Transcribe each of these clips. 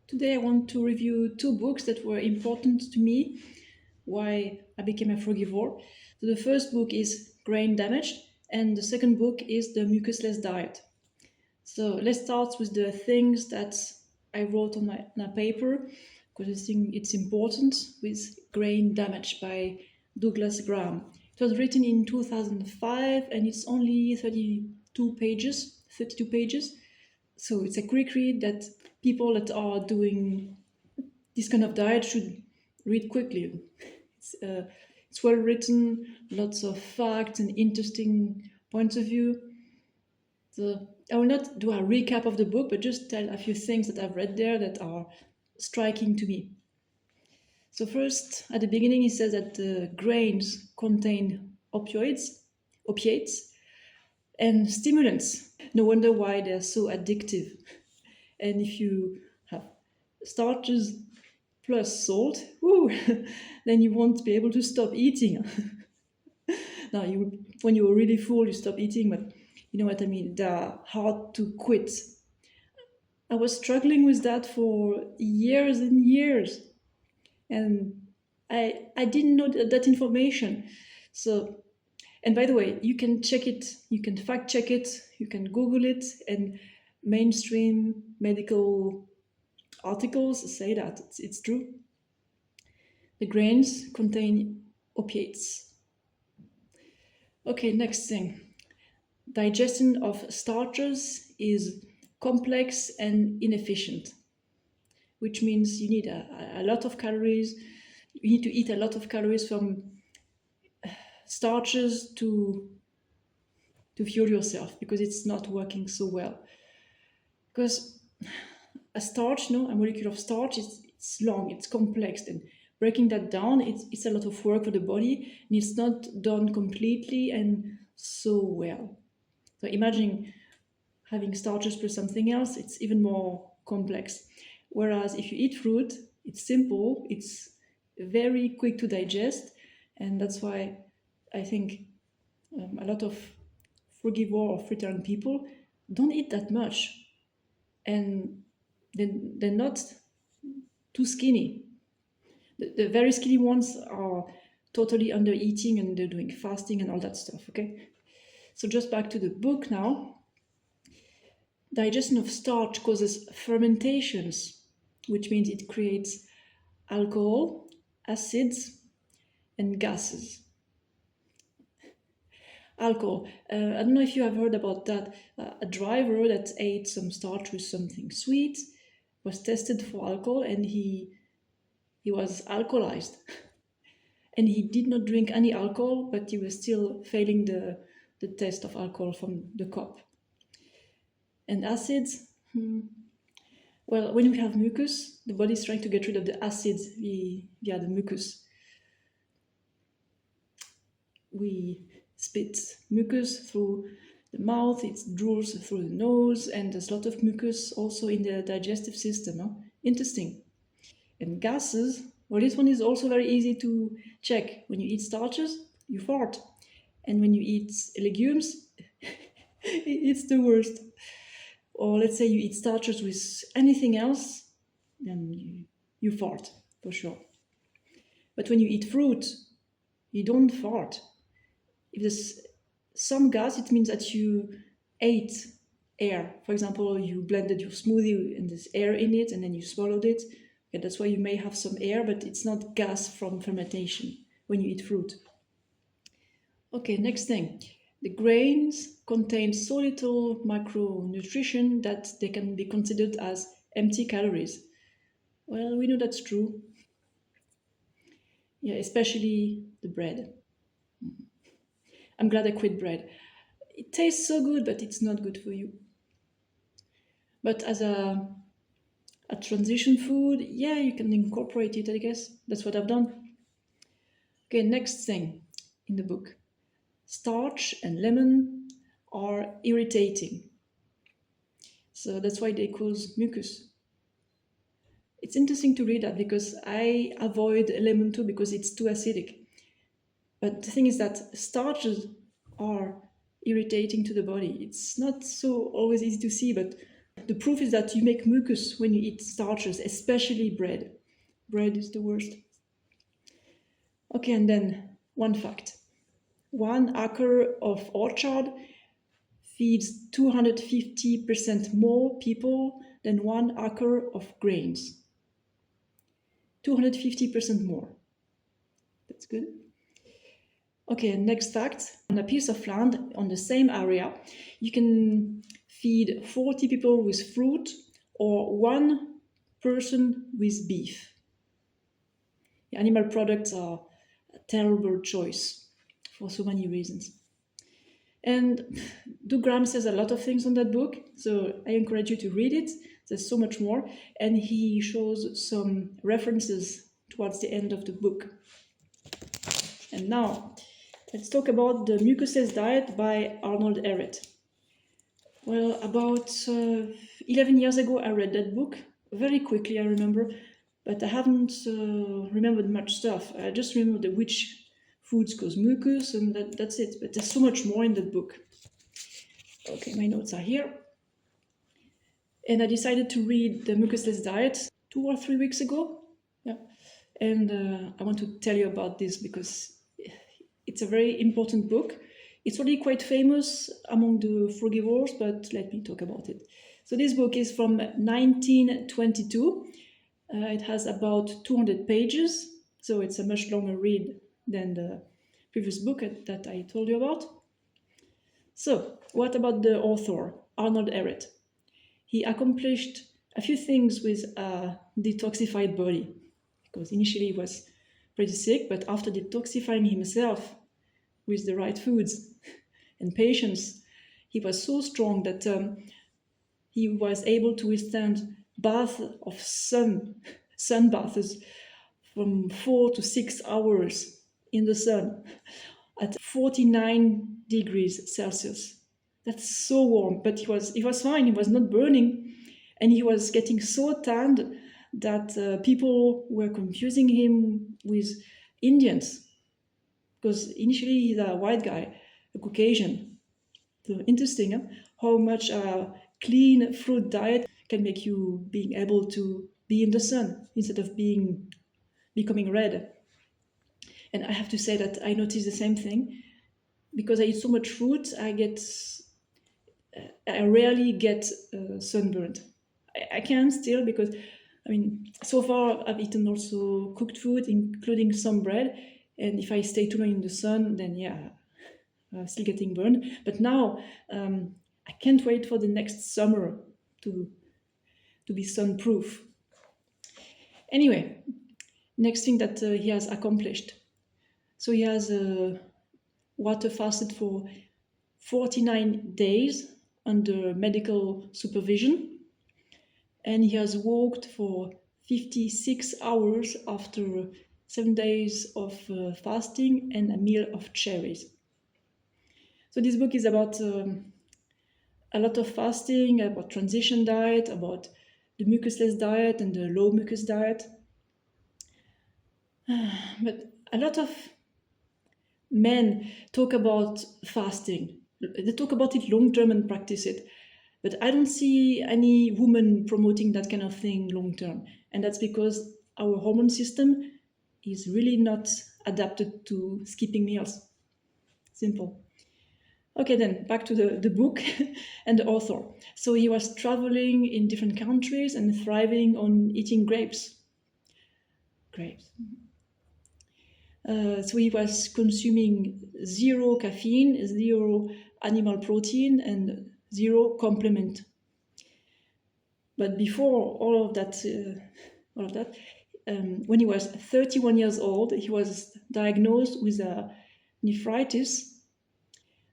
Today I want to review two books that were important to me, why I became a frugivore. So the first book is Grain Damaged, and the second book is The Mucusless Diet. So let's start with the things that I wrote on my paper, because I think it's important, with Grain Damaged by Douglas Graham. It was written in 2005 and it's only 32 pages. So it's a quick read that people that are doing this kind of diet should read quickly. It's well written, lots of facts and interesting points of view. So I will not do a recap of the book, but just tell a few things that I've read there that are striking to me. So first, at the beginning, he says that the grains contain opiates, and stimulants. No wonder why they're so addictive. And if you have starches plus salt, woo, then you won't be able to stop eating. Now, when you're really full, you stop eating, but you know what I mean? They're hard to quit. I was struggling with that for years and years, and I didn't know that information. So, and by the way, you can check it, you can fact check it, you can Google it, and mainstream medical articles say that it's true. The grains contain opiates. Okay, next thing. Digestion of starches is complex and inefficient, which means you need a lot of calories. You need to eat a lot of calories from starches to fuel yourself, because it's not working so well. Because a starch, a molecule of starch, it's long, it's complex, and breaking that down, it's a lot of work for the body, and it's not done completely and so well. So imagine having starches plus something else, it's even more complex. Whereas if you eat fruit, it's simple, it's very quick to digest, and that's why I think a lot of frugivore or fruitarian people don't eat that much, and they're not too skinny. The very skinny ones are totally under eating and they're doing fasting and all that stuff, okay? So just back to the book now. Digestion of starch causes fermentations, which means it creates alcohol, acids, and gases. Alcohol. I don't know if you have heard about that. A driver that ate some starch with something sweet was tested for alcohol, and he was alcoholized. And he did not drink any alcohol, but he was still failing the test of alcohol from the cup. And acids, well, when we have mucus, the body is trying to get rid of the acids via the mucus. We spit mucus through the mouth, it draws through the nose, and there's a lot of mucus also in the digestive system. Huh? Interesting. And gases, well, this one is also very easy to check. When you eat starches, you fart. And when you eat legumes, it's the worst. Or let's say you eat starches with anything else, then you fart, for sure. But when you eat fruit, you don't fart. If there's some gas, it means that you ate air. For example, you blended your smoothie and there's air in it, and then you swallowed it. Okay, that's why you may have some air, but it's not gas from fermentation when you eat fruit. Okay, next thing. The grains contain so little macronutrition that they can be considered as empty calories. Well, we know that's true. Yeah, especially the bread. I'm glad I quit bread. It tastes so good, but it's not good for you. But as a transition food, yeah, you can incorporate it, I guess. That's what I've done. Okay, next thing in the book. Starch and lemon are irritating. So that's why they cause mucus. It's interesting to read that because I avoid lemon too because it's too acidic. But the thing is that starches are irritating to the body. It's not so always easy to see, but The proof is that you make mucus when you eat starches, especially bread. Bread is the worst. Okay, and then one fact. 1 acre of orchard feeds 250% more people than 1 acre of grains. 250% more. That's good. Okay, next fact. On a piece of land on the same area, you can feed 40 people with fruit or 1 person with beef. The animal products are a terrible choice for so many reasons. And Dugram says a lot of things on that book, so I encourage you to read it. There's so much more. And he shows some references towards the end of the book. And now, let's talk about the Mucusless Diet by Arnold Ehret. Well, about 11 years ago, I read that book very quickly, I remember, but I haven't remembered much stuff. I just remember which foods cause mucus, and that's it. But there's so much more in that book. Okay, my notes are here. And I decided to read the Mucusless Diet 2 or 3 weeks ago. Yeah. And I want to tell you about this because it's a very important book. It's already quite famous among the frugivores, but let me talk about it. So this book is from 1922. It has about 200 pages, so it's a much longer read than the previous book that I told you about. So, what about the author, Arnold Ehret? He accomplished a few things with a detoxified body, because initially he was pretty sick, but after detoxifying himself with the right foods and patience, he was so strong that he was able to withstand baths of sun baths from 4 to 6 hours in the sun at 49 degrees Celsius. That's so warm, but he was fine. He was not burning, and he was getting so tanned that people were confusing him with Indians, because initially he's a white guy, a Caucasian. So interesting, huh? How much a clean fruit diet can make you being able to be in the sun instead of becoming red. And I have to say that I noticed the same thing. Because I eat so much fruit, I rarely get sunburned. I can still, because so far I've eaten also cooked food, including some bread, and if I stay too long in the sun, then yeah, I'm still getting burned. But now I can't wait for the next summer to be sunproof. Anyway, next thing that he has accomplished. So he has water fasted for 49 days under medical supervision, and he has walked for 56 hours after 7 days of fasting and a meal of cherries. So this book is about a lot of fasting, about transition diet, about the mucusless diet and the low mucus diet. But a lot of men talk about fasting. They talk about it long term and practice it. But I don't see any woman promoting that kind of thing long term. And that's because our hormone system is really not adapted to skipping meals. Simple. Okay, then back to the book and the author. So he was traveling in different countries and thriving on eating grapes. Grapes. So he was consuming 0 caffeine, 0 animal protein, and 0 complement. But before all of that, when he was 31 years old, he was diagnosed with a nephritis,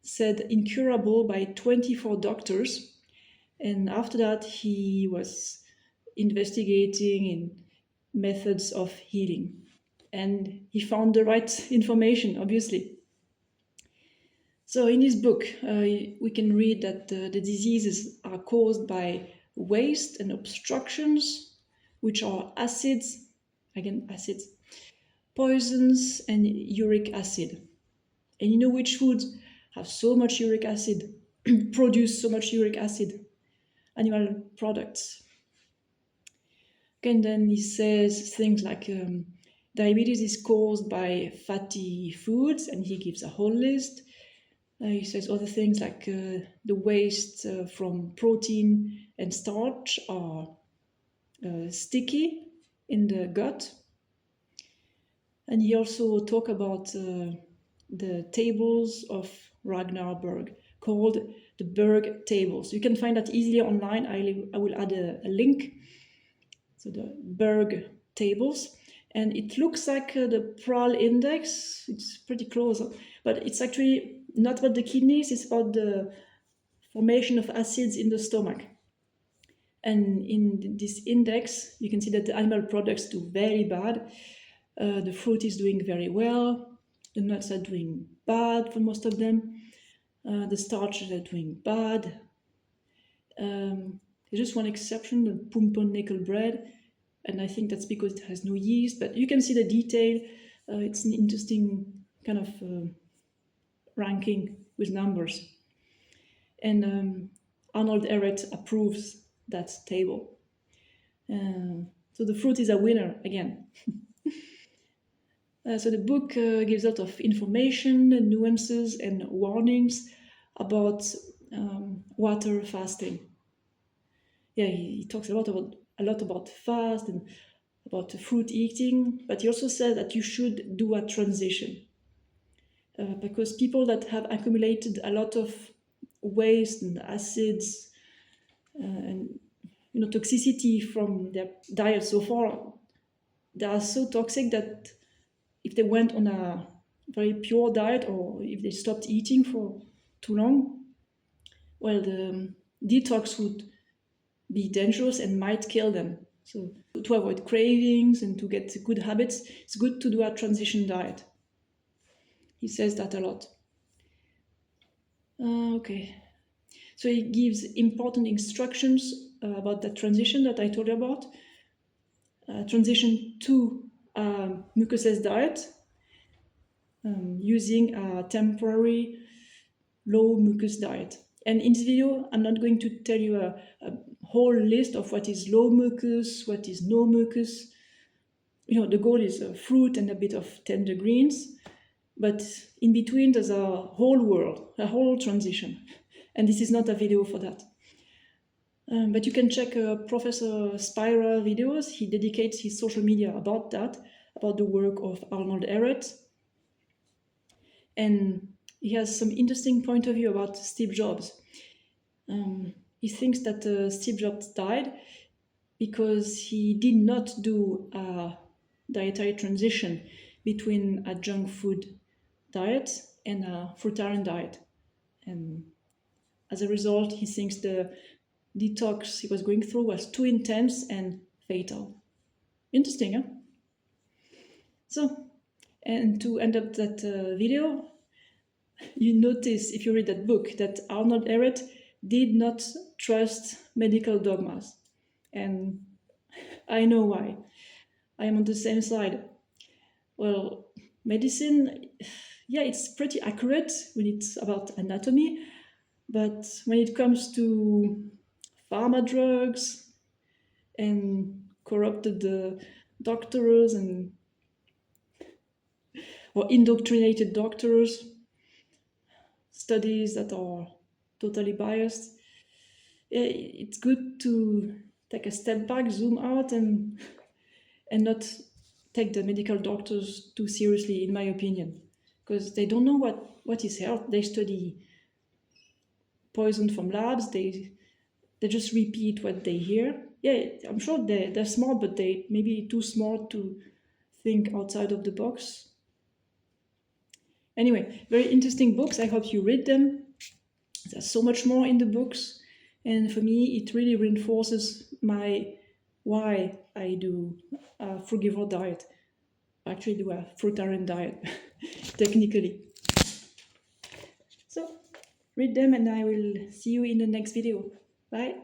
said incurable by 24 doctors. And after that, he was investigating in methods of healing. And he found the right information, obviously. So in his book, we can read that the diseases are caused by waste and obstructions, which are acids, poisons, and uric acid. And you know which foods have so much uric acid, produce so much uric acid? animal products. And then he says things like diabetes is caused by fatty foods, and he gives a whole list. He says other things like the waste from protein and starch are sticky in the gut. And he also talk about the tables of Ragnar Berg, called the Berg tables. You can find that easily online. I will add a link. So the Berg tables. And it looks like the PRAL index. It's pretty close, but it's actually not about the kidneys, it's about the formation of acids in the stomach. And in this index, you can see that the animal products do very bad. The fruit is doing very well. The nuts are doing bad for most of them. The starches are doing bad. There's just one exception, the pumpernickel bread. And I think that's because it has no yeast, but you can see the detail. It's an interesting kind of ranking with numbers. And Arnold Ehret approves that table. So the fruit is a winner again. So the book gives a lot of information, nuances, and warnings about water fasting. Yeah, he talks a lot about fast and about fruit eating, but he also says that you should do a transition because people that have accumulated a lot of waste and acids and toxicity from their diet so far, they are so toxic that if they went on a very pure diet or if they stopped eating for too long, well, the detox would be dangerous and might kill them. So to avoid cravings and to get good habits, it's good to do a transition diet. He says that a lot. Okay. So he gives important instructions about the transition that I told you about. Transition to mucusless diet using a temporary low mucus diet. And in this video, I'm not going to tell you a whole list of what is low mucus, what is no mucus. The goal is fruit and a bit of tender greens, but in between there's a whole world, a whole transition. And this is not a video for that. But you can check Professor Spira videos. He dedicates his social media about that, about the work of Arnold Ehret. And he has some interesting point of view about Steve Jobs. He thinks that Steve Jobs died because he did not do a dietary transition between a junk food diet and a fruitarian diet. And as a result, he thinks the detox he was going through was too intense and fatal. Interesting, huh? So, and to end up that video, you notice, if you read that book, that Arnold Ehret did not trust medical dogmas. And I know why. I am on the same side. Well, medicine, yeah, it's pretty accurate when it's about anatomy, but when it comes to pharma drugs and corrupted doctors or indoctrinated doctors, studies that are totally biased, it's good to take a step back, zoom out, and not take the medical doctors too seriously, in my opinion, because they don't know what is health. They study poison from labs. They just repeat what they hear. Yeah, I'm sure they're smart, but they may be too smart to think outside of the box. Anyway, very interesting books. I hope you read them. There's so much more in the books. And for me, it really reinforces why I do a frugivore diet. I actually do a fruitarian diet, technically. So, read them and I will see you in the next video. Bye.